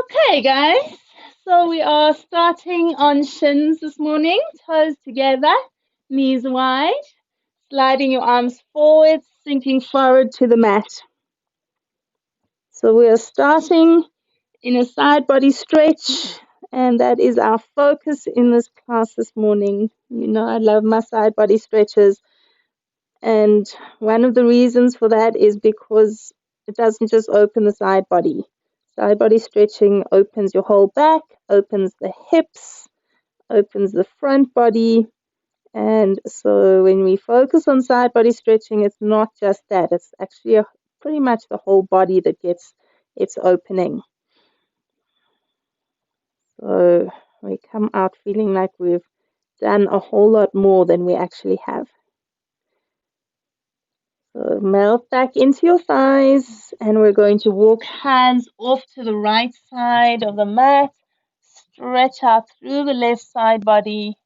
Okay, guys. So we are starting on shins this morning, toes together, knees wide, sliding your arms forward, sinking forward to the mat. So we are starting in a side body stretch, and that is our focus in this class this morning. You know, I love my side body stretches, and one of the reasons for that is because it doesn't just open the side body. Side body stretching opens your whole back, opens the hips, opens the front body. And so when we focus on side body stretching, it's not just that, it's actually pretty much the whole body that gets its opening. So we come out feeling like we've done a whole lot more than we actually have. So melt back into your thighs, and we're going to walk hands off to the right side of the mat. Stretch out through the left side body,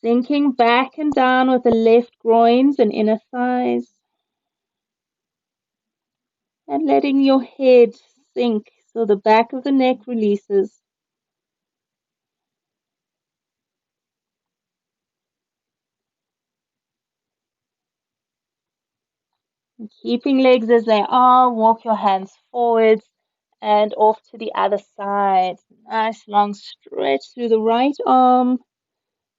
sinking back and down with the left groins and inner thighs, and letting your head sink so the back of the neck releases. And keeping legs as they are, walk your hands forwards and off to the other side. Nice long stretch through the right arm.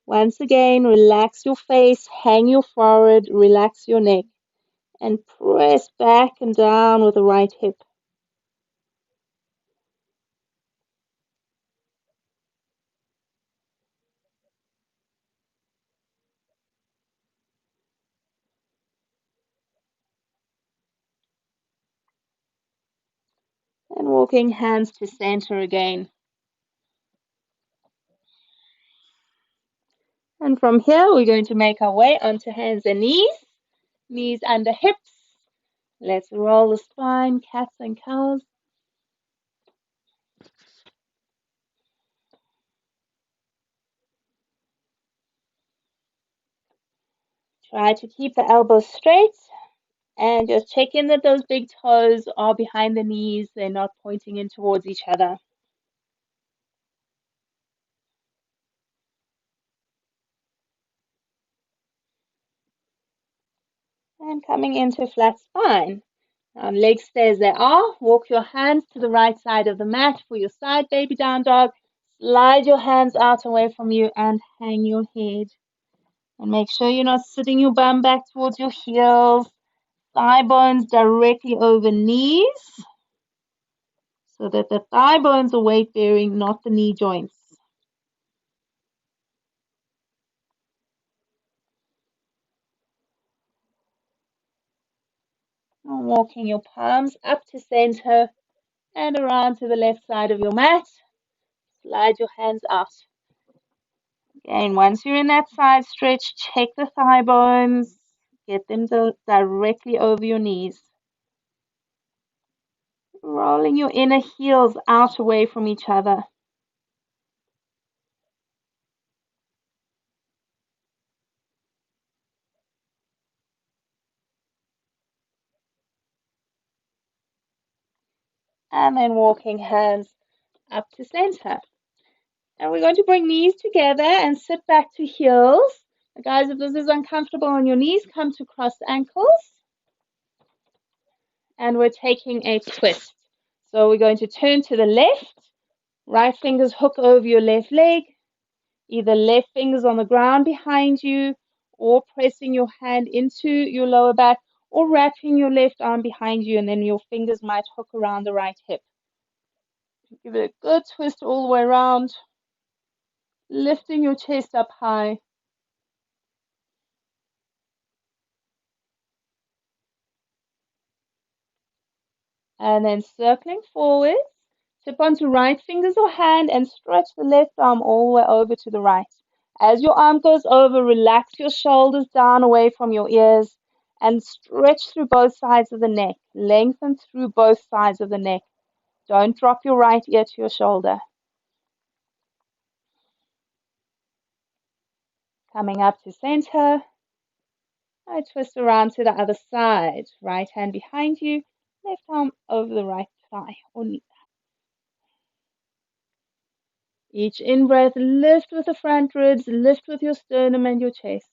Once again, relax your face, hang your forehead, relax your neck, and press back and down with the right hip. And walking hands to center again. And from here, we're going to make our way onto hands and knees under hips. Let's roll the spine, cats and cows. Try to keep the elbows straight and just check in that those big toes are behind the knees. They're not pointing in towards each other. And coming into flat spine. Legs stay as they are. Walk your hands to the right side of the mat for your side baby down dog. Slide your hands out away from you and hang your head. And make sure you're not sitting your bum back towards your heels. Thigh bones directly over knees so that the thigh bones are weight bearing, not the knee joints. And walking your palms up to center and around to the left side of your mat. Slide your hands out. Again, once you're in that side stretch, check the thigh bones. Get them directly over your knees. Rolling your inner heels out away from each other. And then walking hands up to center. And we're going to bring knees together and sit back to heels. Guys, if this is uncomfortable on your knees, come to crossed ankles. And we're taking a twist. So we're going to turn to the left. Right fingers hook over your left leg. Either left fingers on the ground behind you, or pressing your hand into your lower back, or wrapping your left arm behind you, and then your fingers might hook around the right hip. Give it a good twist all the way around, lifting your chest up high. And then circling forward, tip onto right fingers or hand and stretch the left arm all the way over to the right. As your arm goes over, relax your shoulders down away from your ears and stretch through both sides of the neck. Lengthen through both sides of the neck. Don't drop your right ear to your shoulder. Coming up to center, I twist around to the other side. Right hand behind you, Left arm over the right thigh or knee. Each in-breath, lift with the front ribs, lift with your sternum and your chest.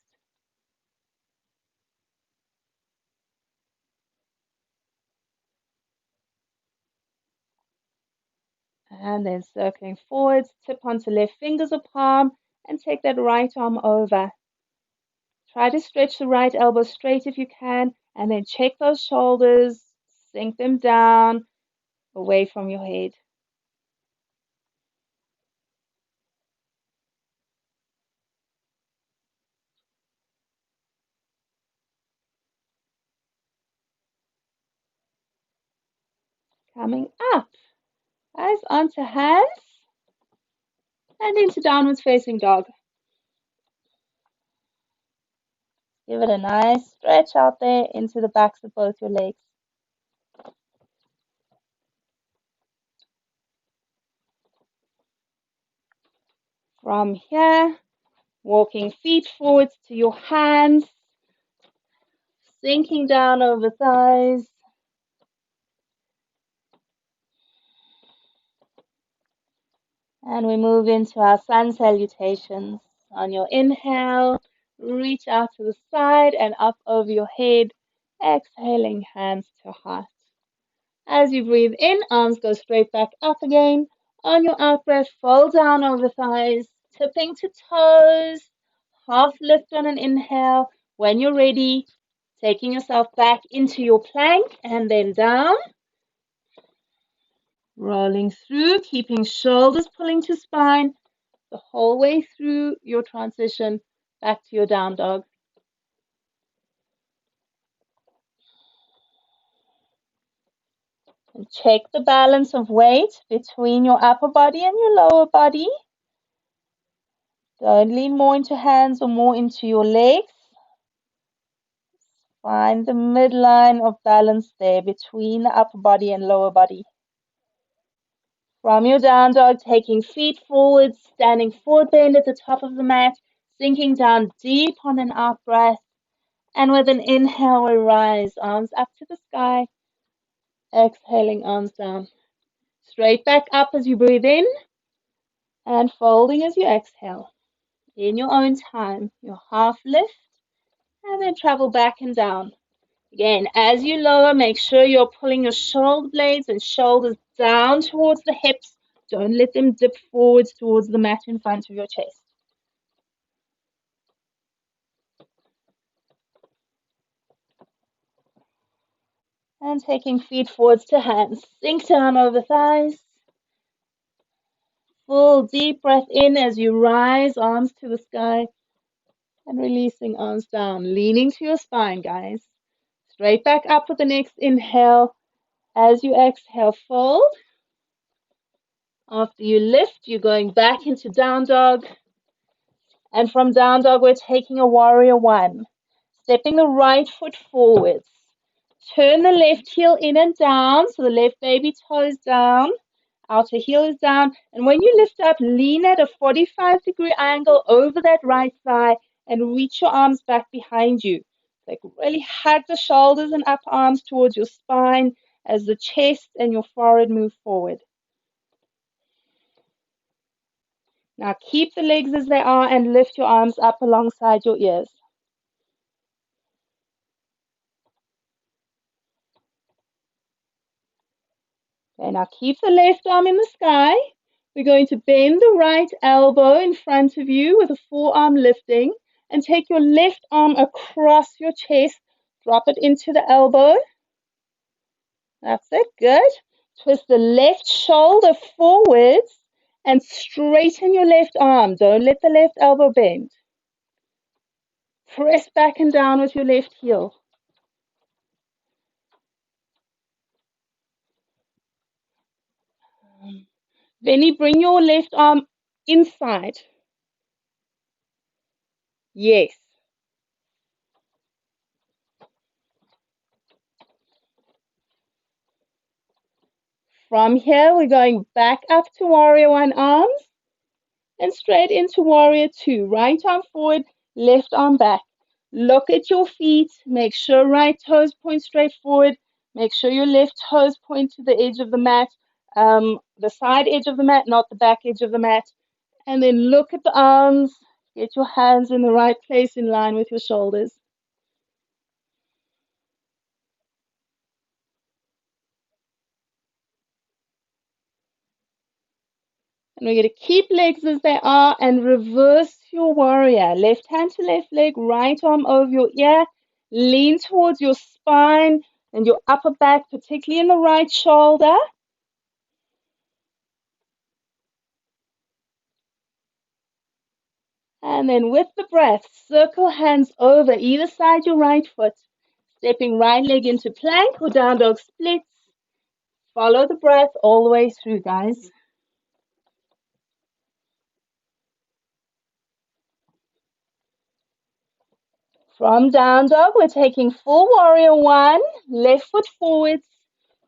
And then circling forwards, tip onto left fingers or palm, and take that right arm over. Try to stretch the right elbow straight if you can, and then check those shoulders, sink them down, away from your head. Coming up, eyes onto hands, and into downwards facing dog. Give it a nice stretch out there into the backs of both your legs. From here, walking feet forwards to your hands, sinking down over thighs. And we move into our sun salutations. On your inhale, reach out to the side and up over your head. Exhaling, hands to heart. As you breathe in, arms go straight back up again. On your out breath, fold down over thighs, tipping to toes. Half lift on an inhale. When you're ready, taking yourself back into your plank and then down. Rolling through, keeping shoulders pulling to spine the whole way through your transition back to your down dog. And check the balance of weight between your upper body and your lower body. Don't lean more into hands or more into your legs. Find the midline of balance there between the upper body and lower body. From your down dog, taking feet forward, standing forward bend at the top of the mat, sinking down deep on an out breath. And with an inhale, we rise, arms up to the sky. Exhaling, arms down. Straight back up as you breathe in and folding as you exhale. In your own time, your half lift and then travel back and down. Again, as you lower, make sure you're pulling your shoulder blades and shoulders down towards the hips. Don't let them dip forwards towards the mat in front of your chest. And taking feet forwards to hands. Sink down over thighs. Full deep breath in as you rise, arms to the sky. And releasing arms down, leaning to your spine, guys. Straight back up with the next inhale. As you exhale, fold. After you lift, you're going back into down dog. And from down dog, we're taking a warrior one. Stepping the right foot forwards. Turn the left heel in and down, so the left baby toe is down. Outer heel is down. And when you lift up, lean at a 45-degree angle over that right thigh and reach your arms back behind you. Like really hug the shoulders and upper arms towards your spine as the chest and your forehead move forward. Now keep the legs as they are and lift your arms up alongside your ears. Okay, now keep the left arm in the sky. We're going to bend the right elbow in front of you with a forearm lifting and take your left arm across your chest. Drop it into the elbow. That's it, good. Twist the left shoulder forwards and straighten your left arm. Don't let the left elbow bend. Press back and down with your left heel. Then you bring your left arm inside. Yes. From here, we're going back up to warrior one arms and straight into warrior two. Right arm forward, left arm back. Look at your feet. Make sure right toes point straight forward. Make sure your left toes point to the edge of the mat, the side edge of the mat, not the back edge of the mat. And then look at the arms. Get your hands in the right place in line with your shoulders. And we're going to keep legs as they are and reverse your warrior. Left hand to left leg, right arm over your ear. Lean towards your spine and your upper back, particularly in the right shoulder. And then with the breath, circle hands over either side your right foot. Stepping right leg into plank or down dog splits. Follow the breath all the way through, guys. From down dog, we're taking full warrior one, left foot forwards,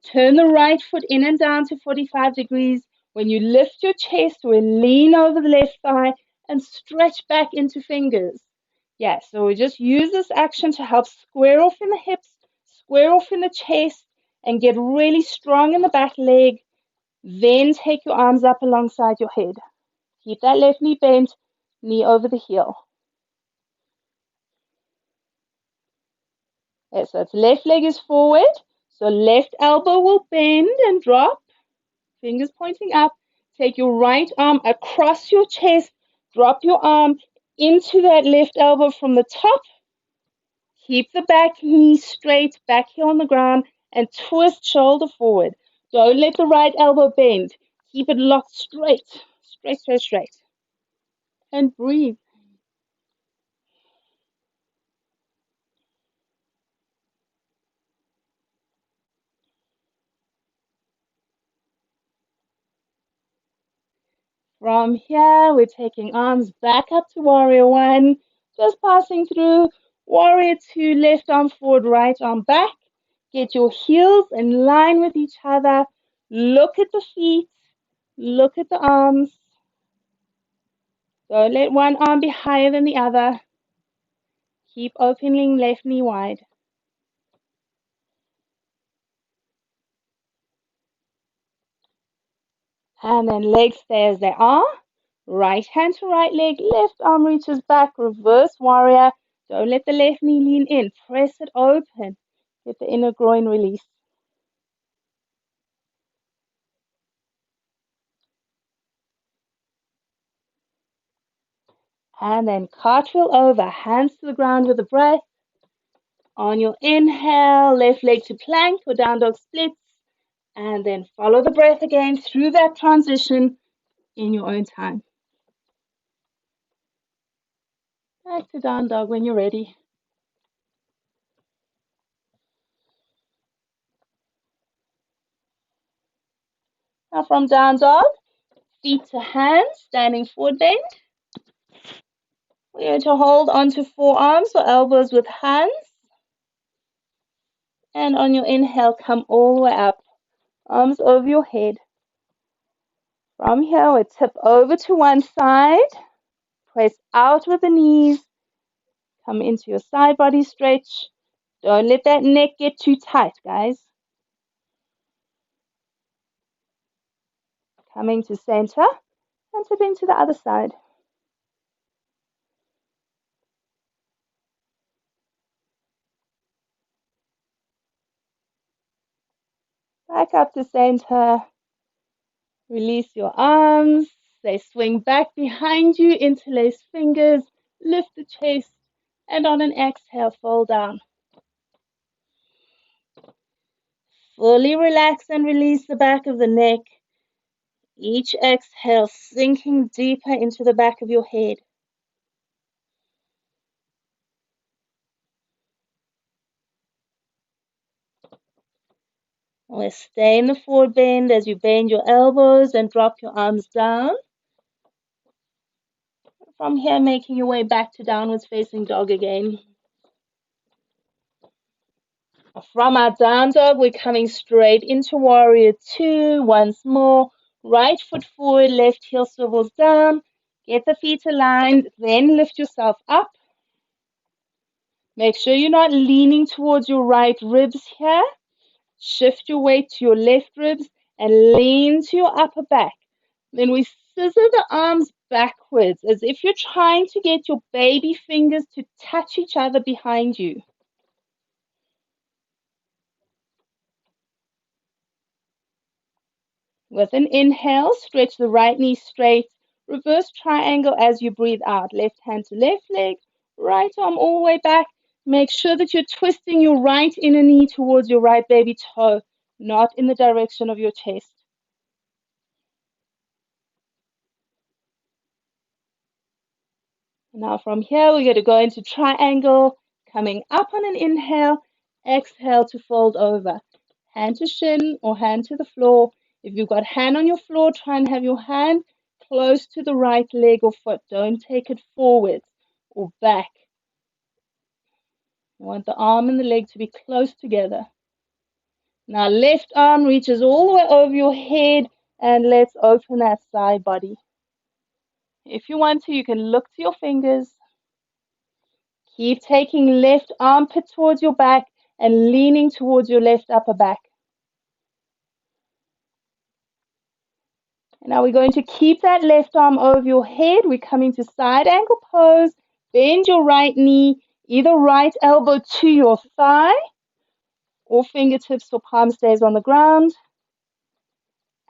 turn the right foot in and down to 45 degrees. When you lift your chest, we'll lean over the left thigh and stretch back into fingers. Yeah, so we just use this action to help square off in the hips, square off in the chest, and get really strong in the back leg. Then take your arms up alongside your head. Keep that left knee bent, knee over the heel. Okay, so it's left leg is forward. So left elbow will bend and drop, fingers pointing up. Take your right arm across your chest, drop your arm into that left elbow from the top. Keep the back knee straight, back heel on the ground, and twist shoulder forward. Don't let the right elbow bend. Keep it locked straight, straight, straight, straight. And breathe. From here, we're taking arms back up to warrior one, just passing through warrior two, left arm forward, right arm back. Get your heels in line with each other. Look at the feet, look at the arms. Don't let one arm be higher than the other. Keep opening left knee wide. And then legs stay as they are. Right hand to right leg, left arm reaches back, reverse warrior. Don't let the left knee lean in. Press it open. Get the inner groin release. And then cartwheel over, hands to the ground with a breath. On your inhale, left leg to plank or down dog splits. And then follow the breath again through that transition in your own time. Back to down dog when you're ready. Now from down dog, feet to hands, standing forward bend. We're going to hold onto forearms or elbows with hands. And on your inhale, come all the way up. Arms over your head. From here, we tip over to one side. Press out with the knees. Come into your side body stretch. Don't let that neck get too tight, guys. Coming to center and tipping to the other side. Back up to center. Release your arms. They swing back behind you, interlace fingers, lift the chest, and on an exhale, fall down. Fully relax and release the back of the neck. Each exhale sinking deeper into the back of your head. We'll stay in the forward bend as you bend your elbows and drop your arms down. From here, making your way back to downwards facing dog again. From our down dog, we're coming straight into warrior two. Once more, right foot forward, left heel swivels down. Get the feet aligned, then lift yourself up. Make sure you're not leaning towards your right ribs here. Shift your weight to your left ribs and lean to your upper back. Then we scissor the arms backwards as if you're trying to get your baby fingers to touch each other behind you. With an inhale, stretch the right knee straight. Reverse triangle as you breathe out. Left hand to left leg, right arm all the way back. Make sure that you're twisting your right inner knee towards your right baby toe, not in the direction of your chest. Now from here, we're going to go into triangle, coming up on an inhale, exhale to fold over. Hand to shin or hand to the floor. If you've got hand on your floor, try and have your hand close to the right leg or foot. Don't take it forwards or back. You want the arm and the leg to be close together. Now left arm reaches all the way over your head, and let's open that side body. If you want to, you can look to your fingers. Keep taking left armpit towards your back and leaning towards your left upper back. Now we're going to keep that left arm over your head. We're coming to side angle pose. Bend your right knee, either right elbow to your thigh or fingertips or palm stays on the ground.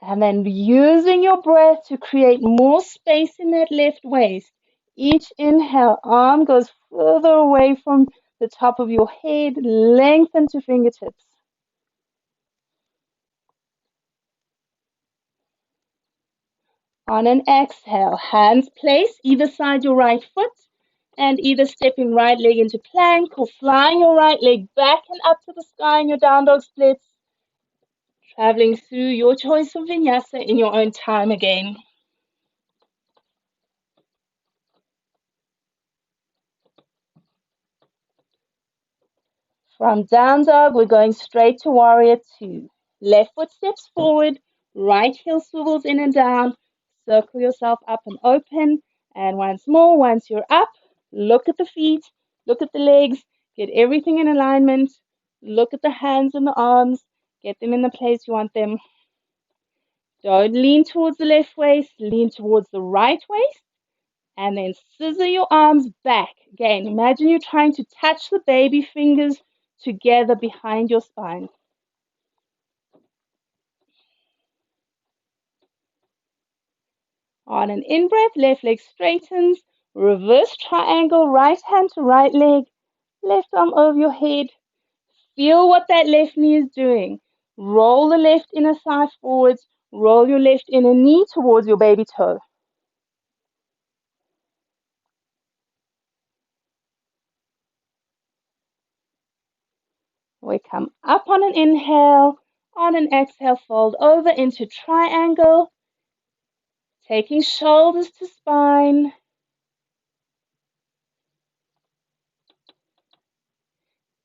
And then using your breath to create more space in that left waist. Each inhale, arm goes further away from the top of your head, lengthen to fingertips. On an exhale, hands place either side your right foot and either stepping right leg into plank or flying your right leg back and up to the sky in your down dog splits, traveling through your choice of vinyasa in your own time again. From down dog, we're going straight to warrior two. Left foot steps forward, right heel swivels in and down, circle yourself up and open, and once more, once you're up, look at the feet, look at the legs, get everything in alignment, look at the hands and the arms, get them in the place you want them. Don't lean towards the left waist, lean towards the right waist, and then scissor your arms back. Again, imagine you're trying to touch the baby fingers together behind your spine. On an in-breath, left leg straightens, reverse triangle, right hand to right leg, left arm over your head. Feel what that left knee is doing. Roll the left inner thigh forwards, roll your left inner knee towards your baby toe. We come up on an inhale, on an exhale, fold over into triangle, taking shoulders to spine.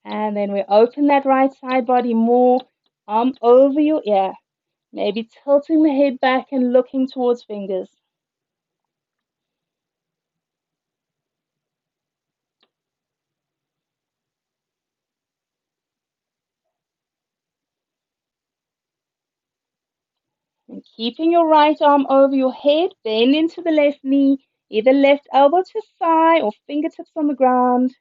And then we open that right side body more, arm over your ear, maybe tilting the head back and looking towards fingers. And keeping your right arm over your head, bend into the left knee, either left elbow to thigh or fingertips on the ground.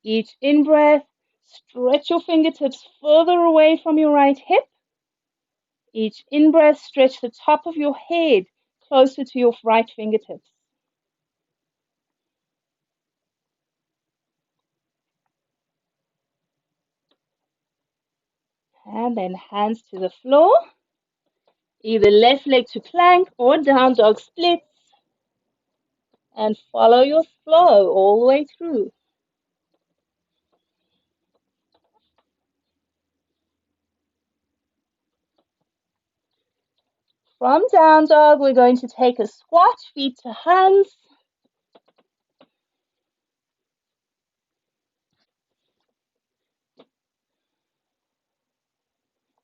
Each in-breath, stretch your fingertips further away from your right hip. Each in-breath, stretch the top of your head closer to your right fingertips. And then hands to the floor. Either left leg to plank or down dog splits. And follow your flow all the way through. From down dog, we're going to take a squat, feet to hands.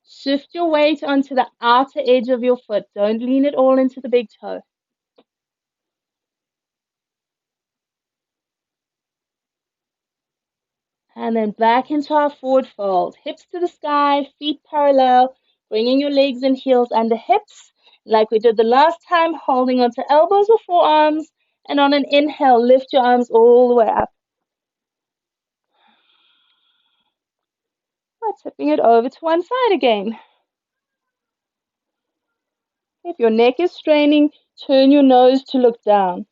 Shift your weight onto the outer edge of your foot. Don't lean it all into the big toe. And then back into our forward fold. Hips to the sky, feet parallel, bringing your legs and heels under hips, like we did the last time, holding onto elbows or forearms. And on an inhale, lift your arms all the way up. Tipping it over to one side again. If your neck is straining, turn your nose to look down.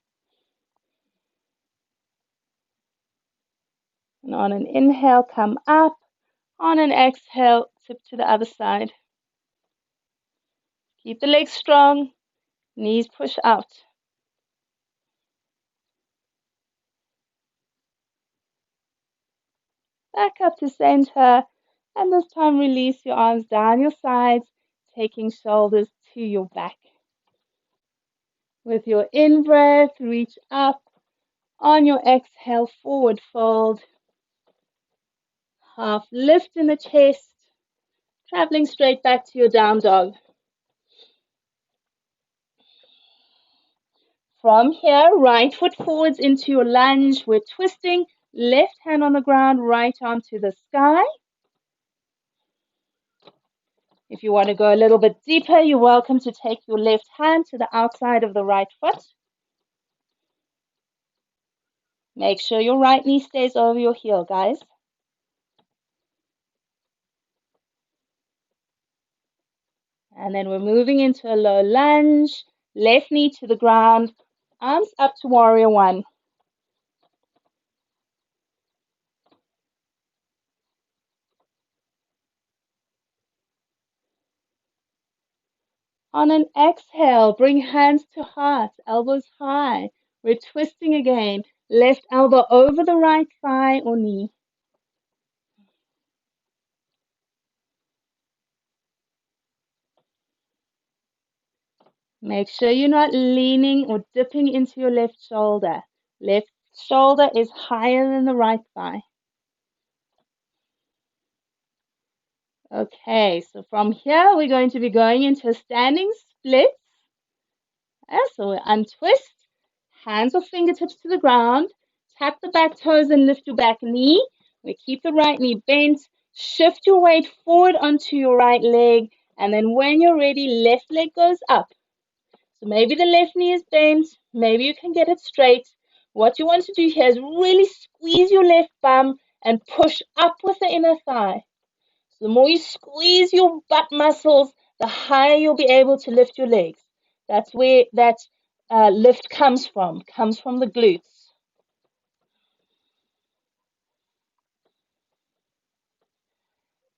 And on an inhale, come up. On an exhale, tip to the other side. Keep the legs strong, knees push out. Back up to center, and this time release your arms down your sides, taking shoulders to your back. With your in-breath, reach up. On your exhale, forward fold. Half lift in the chest, traveling straight back to your down dog. From here, right foot forwards into your lunge. We're twisting, left hand on the ground, right arm to the sky. If you want to go a little bit deeper, you're welcome to take your left hand to the outside of the right foot. Make sure your right knee stays over your heel, guys. And then we're moving into a low lunge, left knee to the ground, arms up to warrior one. On an exhale, bring hands to heart, elbows high. We're twisting again, left elbow over the right thigh or knee. Make sure you're not leaning or dipping into your left shoulder. Left shoulder is higher than the right thigh. Okay, so from here, we're going to be going into a standing split. So we untwist, hands or fingertips to the ground, tap the back toes and lift your back knee. We keep the right knee bent, shift your weight forward onto your right leg, and then when you're ready, left leg goes up. So maybe the left knee is bent, maybe you can get it straight. What you want to do here is really squeeze your left bum and push up with the inner thigh. So the more you squeeze your butt muscles, the higher you'll be able to lift your legs. That's where that lift comes from the glutes.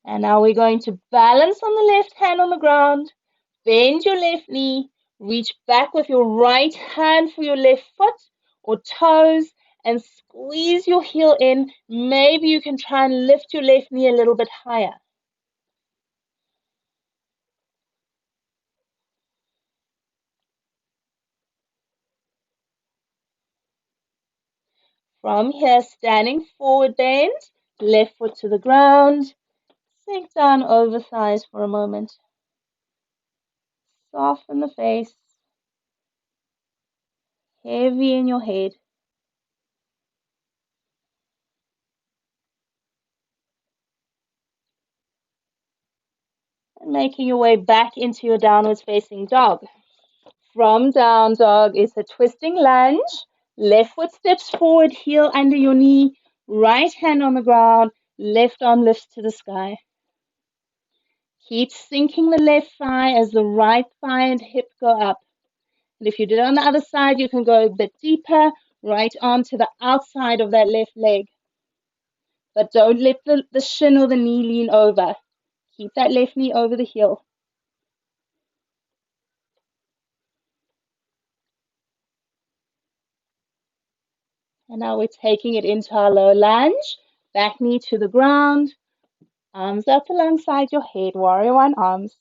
And now we're going to balance on the left hand on the ground, bend your left knee, reach back with your right hand for your left foot or toes, and squeeze your heel in. Maybe you can try and lift your left knee a little bit higher. From here, standing forward bend, left foot to the ground, sink down over thighs for a moment. Soften the face, heavy in your head. And making your way back into your downwards facing dog. From down dog is a twisting lunge. Left foot steps forward, heel under your knee, right hand on the ground, left arm lifts to the sky. Keep sinking the left thigh as the right thigh and hip go up. And if you did it on the other side, you can go a bit deeper, right arm to the outside of that left leg. But don't let the shin or the knee lean over. Keep that left knee over the heel. And now we're taking it into our low lunge. Back knee to the ground. Arms up alongside your head. Warrior one arms.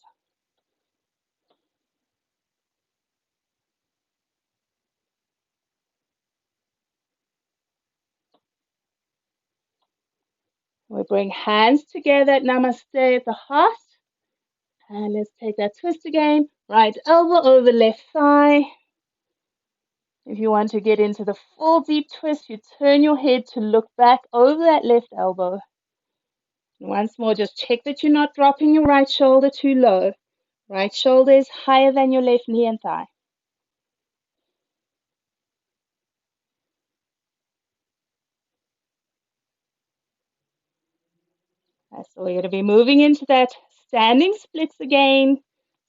We bring hands together at Namaste at the heart. And let's take that twist again. Right elbow over left thigh. If you want to get into the full deep twist, you turn your head to look back over that left elbow. And once more, just check that you're not dropping your right shoulder too low. Right shoulder is higher than your left knee and thigh. So we're going to be moving into that standing splits again.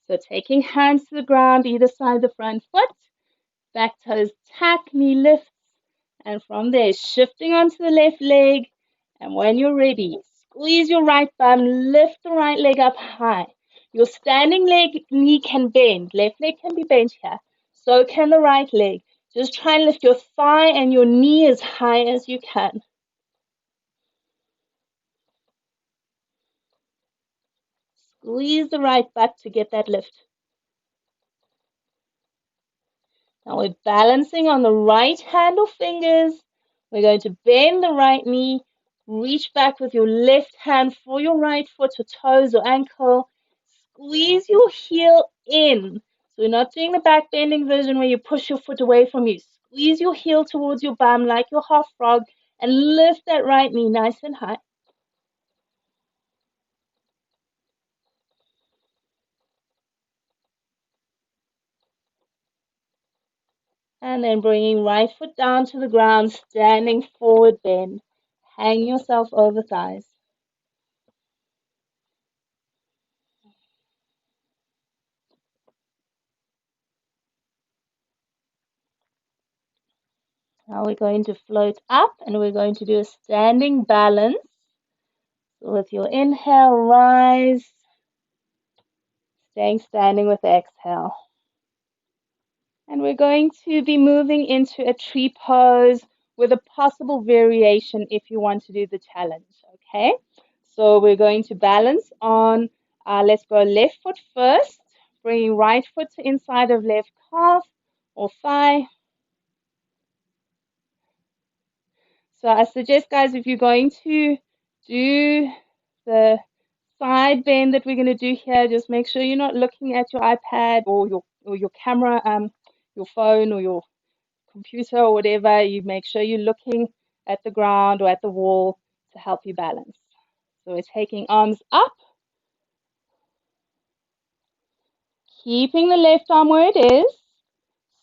So taking hands to the ground, either side of the front foot, back toes tack, knee lifts, and from there, shifting onto the left leg. And when you're ready, squeeze your right bum, lift the right leg up high. Your standing leg knee can bend, left leg can be bent here. So can the right leg. Just try and lift your thigh and your knee as high as you can. Squeeze the right butt to get that lift. Now we're balancing on the right hand or fingers. We're going to bend the right knee, reach back with your left hand for your right foot or toes or ankle. Squeeze your heel in. So we're not doing the back bending version where you push your foot away from you. Squeeze your heel towards your bum like your half frog and lift that right knee nice and high. And then bringing right foot down to the ground, standing forward bend. Hang yourself over thighs. Now we're going to float up and we're going to do a standing balance. So with your inhale, rise, staying standing with the exhale. And we're going to be moving into a tree pose with a possible variation if you want to do the challenge, okay? So we're going to balance on, let's go left foot first, bringing right foot to inside of left calf or thigh. So I suggest, guys, if you're going to do the side bend that we're going to do here, just make sure you're not looking at your iPad or your camera, your phone or your computer or whatever. You make sure you're looking at the ground or at the wall to help you balance. So we're taking arms up, keeping the left arm where it is.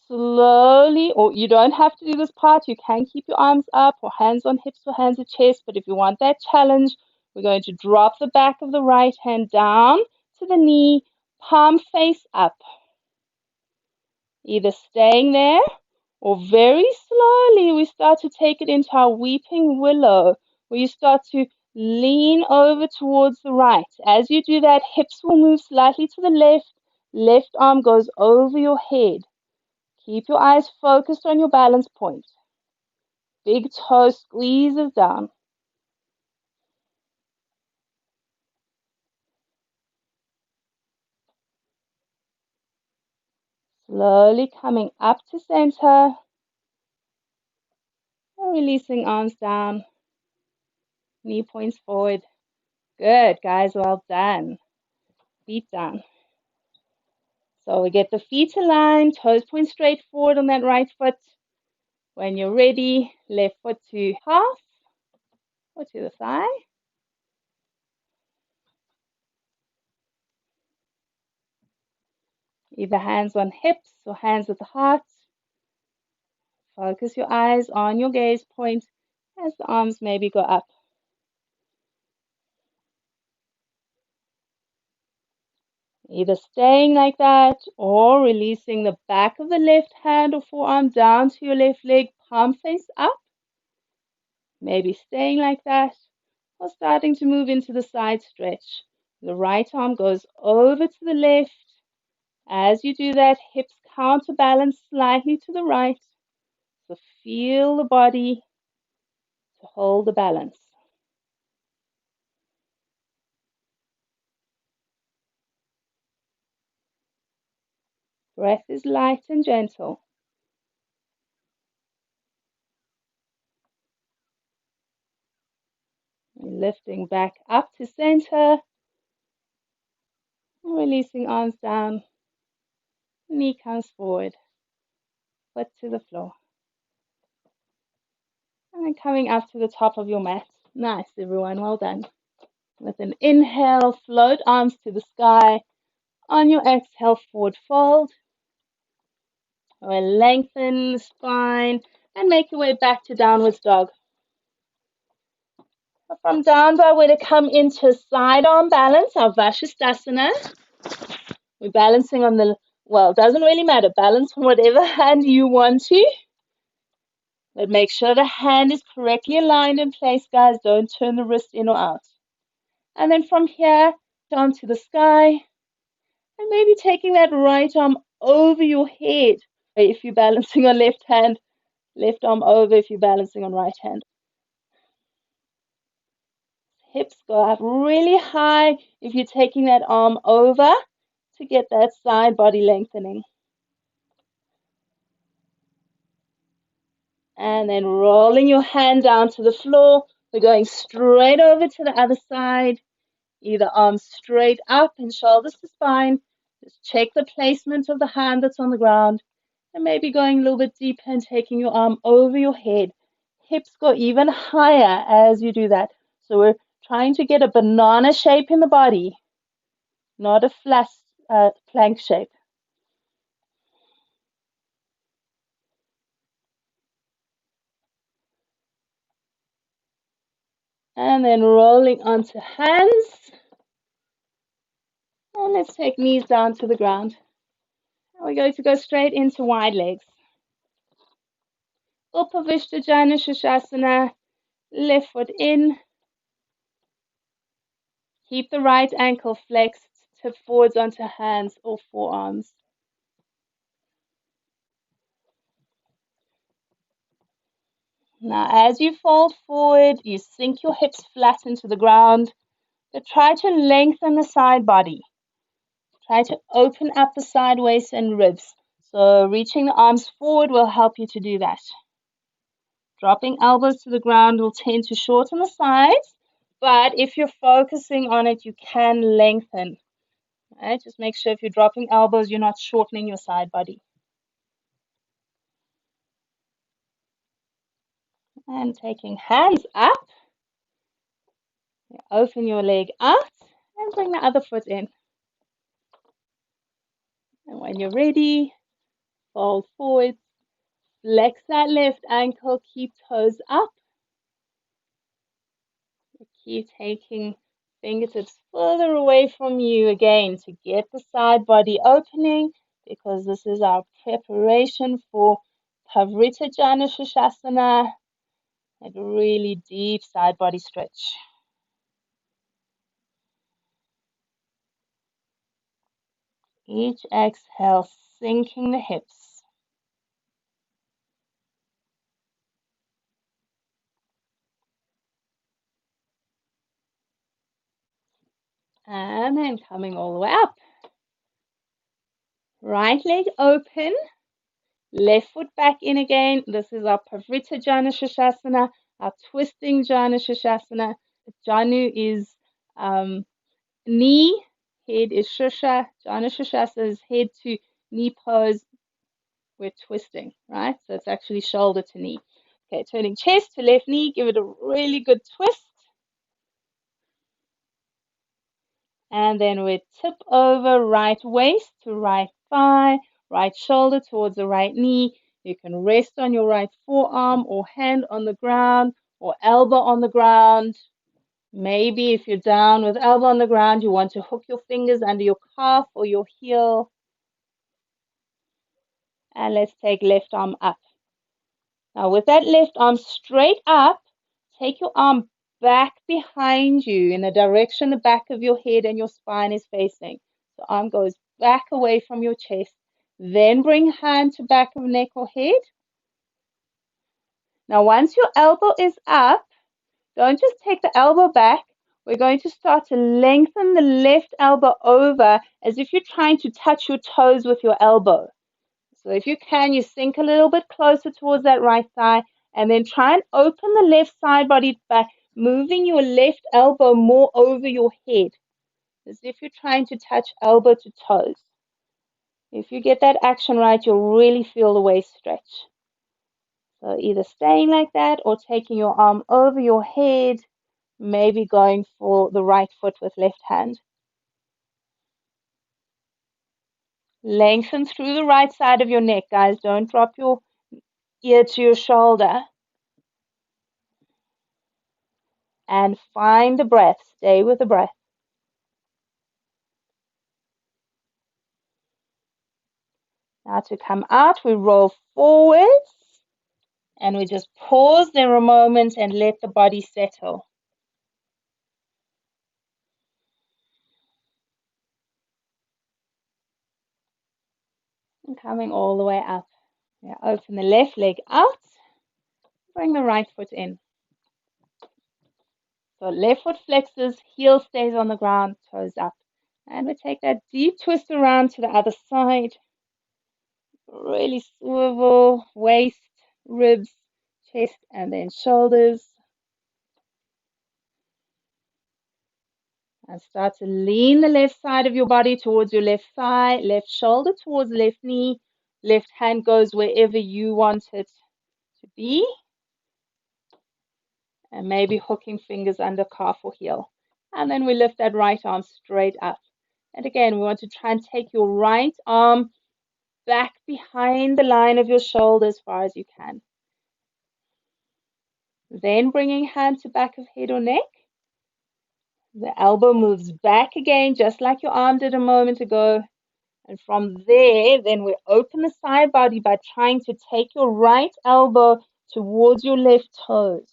Slowly, or you don't have to do this part, you can keep your arms up or hands on hips or hands at chest, but if you want that challenge, we're going to drop the back of the right hand down to the knee, palm face up. Either staying there or very slowly we start to take it into our weeping willow, where you start to lean over towards the right. As you do that, hips will move slightly to the left, left arm goes over your head. Keep your eyes focused on your balance point. Big toe squeezes down. Slowly coming up to center. And releasing arms down. Knee points forward. Good, guys. Well done. Feet down. So we get the feet aligned. Toes point straight forward on that right foot. When you're ready, left foot to half or to the thigh. Either hands on hips or hands at the heart. Focus your eyes on your gaze point as the arms maybe go up. Either staying like that or releasing the back of the left hand or forearm down to your left leg, palm face up. Maybe staying like that or starting to move into the side stretch. The right arm goes over to the left. As you do that, hips counterbalance slightly to the right. So feel the body to hold the balance. Breath is light and gentle. Lifting back up to center. Releasing arms down. Knee comes forward. foot to the floor. And then coming up to the top of your mat. Nice, everyone. Well done. With an inhale, float arms to the sky. On your exhale, forward fold. We'll lengthen the spine and make your way back to downwards dog. From down dog, we're going to come into side arm balance, our Vashisthasana. We're balancing on the, well, it doesn't really matter. Balance on whatever hand you want to. But make sure the hand is correctly aligned in place, guys. Don't turn the wrist in or out. And then from here, down to the sky. And maybe taking that right arm over your head. If you're balancing on left hand, left arm over if you're balancing on right hand. Hips go up really high if you're taking that arm over to get that side body lengthening. And then rolling your hand down to the floor. We're going straight over to the other side. Either arms straight up and shoulders to spine. Just check the placement of the hand that's on the ground. And maybe going a little bit deeper and taking your arm over your head. Hips go even higher as you do that. So we're trying to get a banana shape in the body, not a flat plank shape. And then rolling onto hands. And let's take knees down to the ground. And we're going to go straight into wide legs. Upavishta Jana Shashasana. Left foot in. Keep the right ankle flexed. Tip forwards onto hands or forearms. Now, as you fold forward, you sink your hips flat into the ground. But try to lengthen the side body. Try to open up the side waist and ribs. So reaching the arms forward will help you to do that. Dropping elbows to the ground will tend to shorten the sides, but if you're focusing on it, you can lengthen. Right? Just make sure if you're dropping elbows, you're not shortening your side body. And taking hands up, open your leg out and bring the other foot in. And when you're ready, fold forward, flex that left ankle, keep toes up. Keep taking fingertips further away from you again to get the side body opening, because this is our preparation for Pavrita Jana Shashasana, a really deep side body stretch. Each exhale, sinking the hips. And then coming all the way up. Right leg open, left foot back in again. This is our Pavrita Jana Shashasana, our twisting Jana Shashasana. Janu is knee, head is Shusha. Jana Shashasana is head to knee pose. We're twisting, right? So it's actually shoulder to knee. Okay, turning chest to left knee. Give it a really good twist. And then we tip over right waist to right thigh, right shoulder towards the right knee. You can rest on your right forearm or hand on the ground or elbow on the ground. Maybe if you're down with elbow on the ground, you want to hook your fingers under your calf or your heel. And let's take left arm up. Now with that left arm straight up, take your arm back behind you in the direction the back of your head and your spine is facing. The arm goes back away from your chest. Then bring hand to back of neck or head. Now once your elbow is up, don't just take the elbow back. We're going to start to lengthen the left elbow over as if you're trying to touch your toes with your elbow. So if you can, you sink a little bit closer towards that right thigh and then try and open the left side body back, moving your left elbow more over your head, as if you're trying to touch elbow to toes. If you get that action right, you'll really feel the waist stretch. So either staying like that or taking your arm over your head, maybe going for the right foot with left hand. Lengthen through the right side of your neck, guys. Don't drop your ear to your shoulder. And find the breath. Stay with the breath. Now to come out, we roll forwards and we just pause there a moment and let the body settle. And coming all the way up. Now open the left leg out. Bring the right foot in. So left foot flexes, heel stays on the ground, toes up. And we take that deep twist around to the other side. Really swivel, waist, ribs, chest, and then shoulders. And start to lean the left side of your body towards your left thigh, left shoulder towards left knee, left hand goes wherever you want it to be. And maybe hooking fingers under calf or heel. And then we lift that right arm straight up. And again, we want to try and take your right arm back behind the line of your shoulder as far as you can. Then bringing hand to back of head or neck. The elbow moves back again, just like your arm did a moment ago. And from there, then we open the side body by trying to take your right elbow towards your left toes.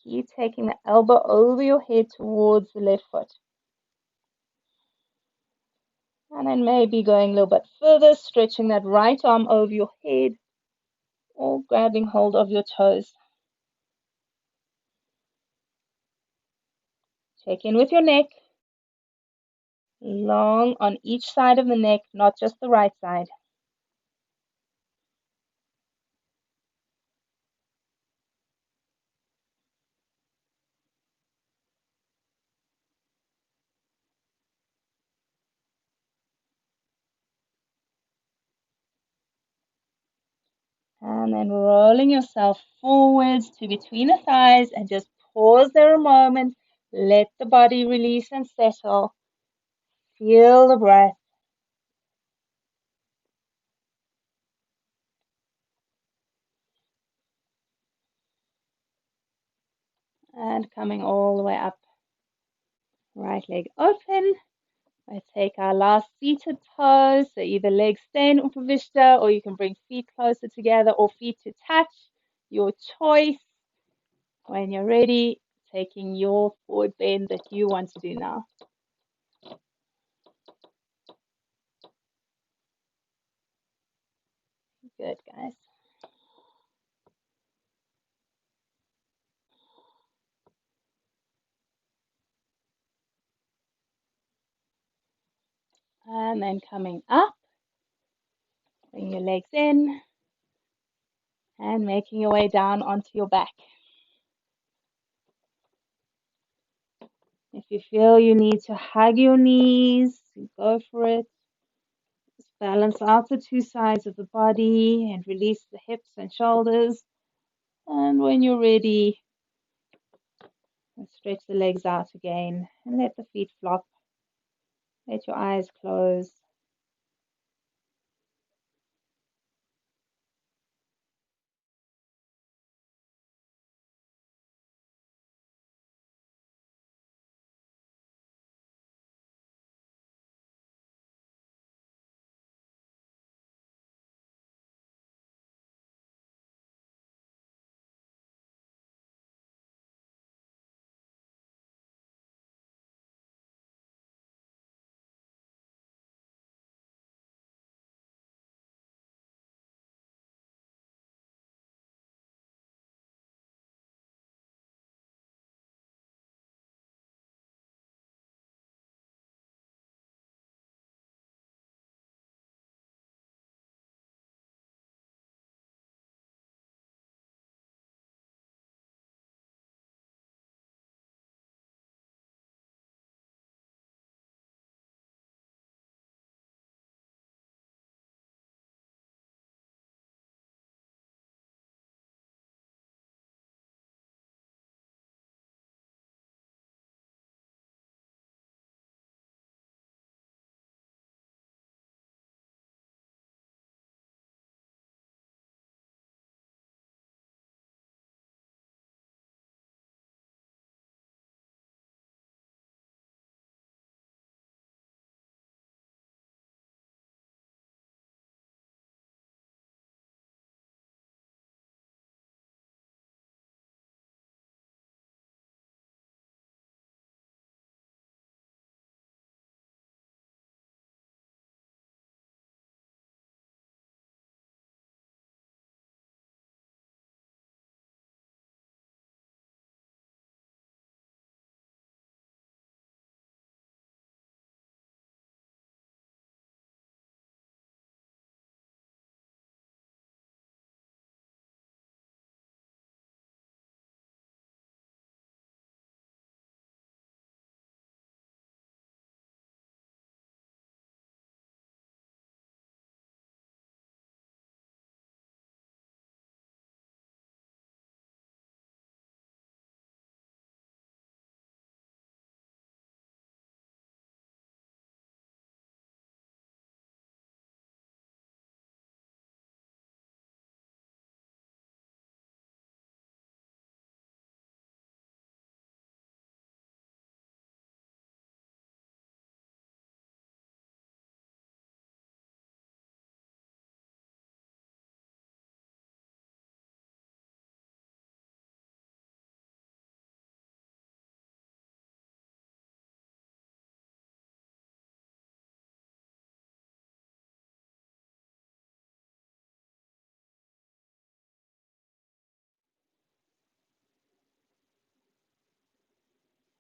Keep taking the elbow over your head towards the left foot. And then maybe going a little bit further, stretching that right arm over your head or grabbing hold of your toes. Check in with your neck. Long on each side of the neck, not just the right side. And then rolling yourself forwards to between the thighs and just pause there a moment. Let the body release and settle. Feel the breath. And coming all the way up. Right leg open. I take our last seated pose. So either legs stay in Upavishta or you can bring feet closer together or feet to touch. Your choice. When you're ready, taking your forward bend that you want to do now. Good, guys. And then coming up, bring your legs in and making your way down onto your back. If you feel you need to hug your knees, go for it. Just balance out the two sides of the body and release the hips and shoulders. And when you're ready, stretch the legs out again and let the feet flop. Let your eyes close.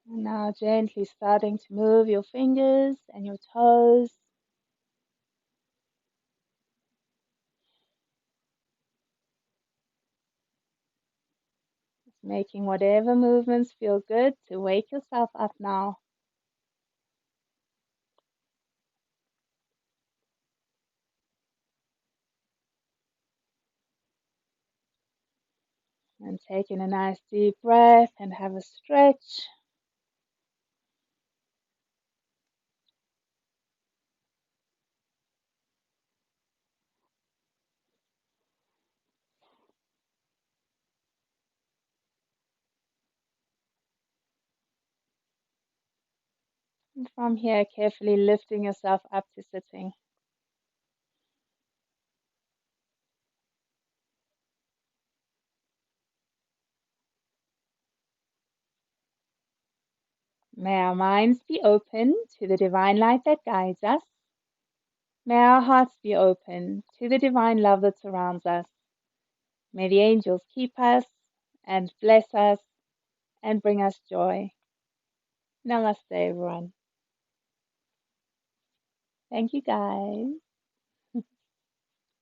And now gently starting to move your fingers and your toes, making whatever movements feel good to wake yourself up now. And taking a nice deep breath and have a stretch. And from here, carefully lifting yourself up to sitting. May our minds be open to the divine light that guides us. May our hearts be open to the divine love that surrounds us. May the angels keep us and bless us and bring us joy. Namaste, everyone. Thank you, guys.